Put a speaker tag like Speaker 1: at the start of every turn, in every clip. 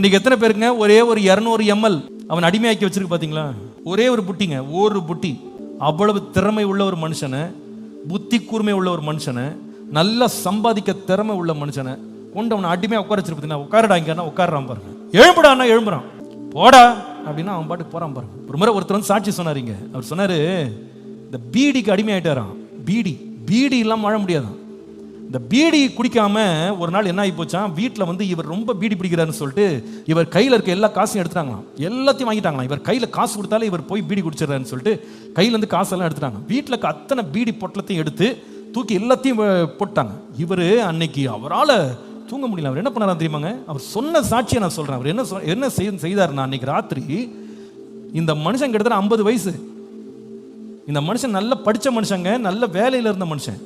Speaker 1: இன்னைக்கு எத்தனை பேருங்க ஒரே ஒரு 200 ml அவன் அடிமையாக்கி வச்சிருக்கு பாத்தீங்களா? ஒரே ஒரு புட்டிங்க, ஒரு புட்டி. அவ்வளவு திறமை உள்ள ஒரு மனுஷனை, புத்தி கூர்மை உள்ள ஒரு மனுஷனை, நல்லா சம்பாதிக்க திறமை உள்ள மனுஷனை கொண்டு அவனை அடிமையா உட்கார வச்சிருப்பீங்க. உட்காரடா இங்கன்னா உட்காரான் பாருங்க, எழும்புடான்னா எழும்புறான், போடா அப்படின்னா அவன் பாட்டுக்கு போறான் பாருங்க. ஒரு முறை ஒருத்தர் வந்து சாட்சி சொன்னாருங்க. அவர் சொன்னாரு, இந்த பீடிக்கு அடிமை ஆயிட்டாராம். பீடி இல்லாம வாழ முடியாதான். இந்த பீடி குடிக்காம ஒரு நாள் என்ன ஆகி போச்சான், வீட்டில் வந்து இவர் ரொம்ப பீடி பிடிக்கிறாருன்னு சொல்லிட்டு இவர் கையில் இருக்க எல்லா காசையும் எடுத்துட்டாங்களாம், எல்லாத்தையும் வாங்கிட்டாங்களாம். இவர் கையில் காசு கொடுத்தாலே இவர் போய் பீடி குடிச்சிடறாருன்னு சொல்லிட்டு கையிலேருந்து காசெல்லாம் எடுத்துட்டாங்க. வீட்டில் அத்தனை பீடி பொட்டலத்தையும் எடுத்து தூக்கி எல்லாத்தையும் போட்டாங்க. இவர் அன்னைக்கு அவரால் தூங்க முடியல. அவர் என்ன பண்ணாரா தெரியுமாங்க? அவர் சொன்ன சாட்சியை நான் சொல்றேன். அவர் என்ன செய்தாருன்னா, அன்னைக்கு ராத்திரி இந்த மனுஷன் கிட்டத்தட்ட 50 வயசு. இந்த மனுஷன் நல்ல படித்த மனுஷங்க, நல்ல வேலையில் இருந்த மனுஷன்.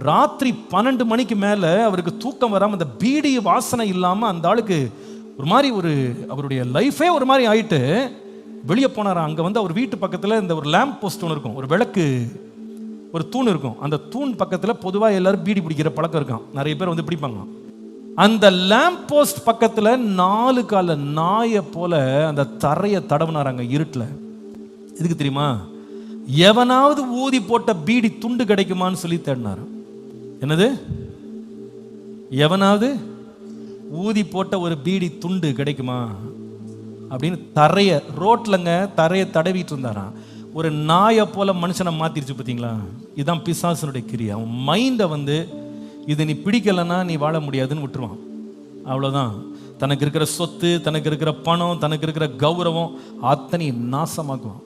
Speaker 1: ராத்திரி 12 மணிக்கு மேலே அவருக்கு தூக்கம் வராமல், அந்த பீடி வாசனை இல்லாமல் அந்த ஆளுக்கு ஒரு மாதிரி அவருடைய லைஃபே ஒரு மாதிரி ஆயிட்டு வெளியே போனாராம். அங்கே வந்து அவர் வீட்டு பக்கத்தில் இந்த ஒரு லேம்ப் போஸ்ட் ஒன்று இருக்கும், ஒரு விளக்கு, ஒரு தூண் இருக்கும். அந்த தூண் பக்கத்தில் பொதுவாக எல்லாரும் பீடி பிடிக்கிற பழக்கம் இருக்கான், நிறைய பேர் வந்து பிடிப்பாங்க. அந்த லேம்ப் போஸ்ட் பக்கத்தில் 4 கால நாயை போல அந்த தரையை தடவினாராங்க இருட்டில். எதுக்கு தெரியுமா? எவனாவது ஊதி போட்ட பீடி துண்டு கிடைக்குமான்னு சொல்லி தேடினார். என்னது? எவனாவது ஊதி போட்ட ஒரு பீடி துண்டு கிடைக்குமா அப்படின்னு ரோட்லங்க தரையை தடவிட்டு இருந்தாராம். ஒரு நாயை போல மனுஷனை மாத்திருச்சு பார்த்தீங்களா? இதுதான் பிசாசனுடைய கிரியை. அவன் மைண்டை வந்து இது நீ பிடிக்கலைன்னா நீ வாழ முடியாதுன்னு விட்டுருவான். அவ்வளோதான். தனக்கு இருக்கிற சொத்து, தனக்கு இருக்கிற பணம், தனக்கு இருக்கிற கௌரவம் அத்தனை நாசமாக்குவான்.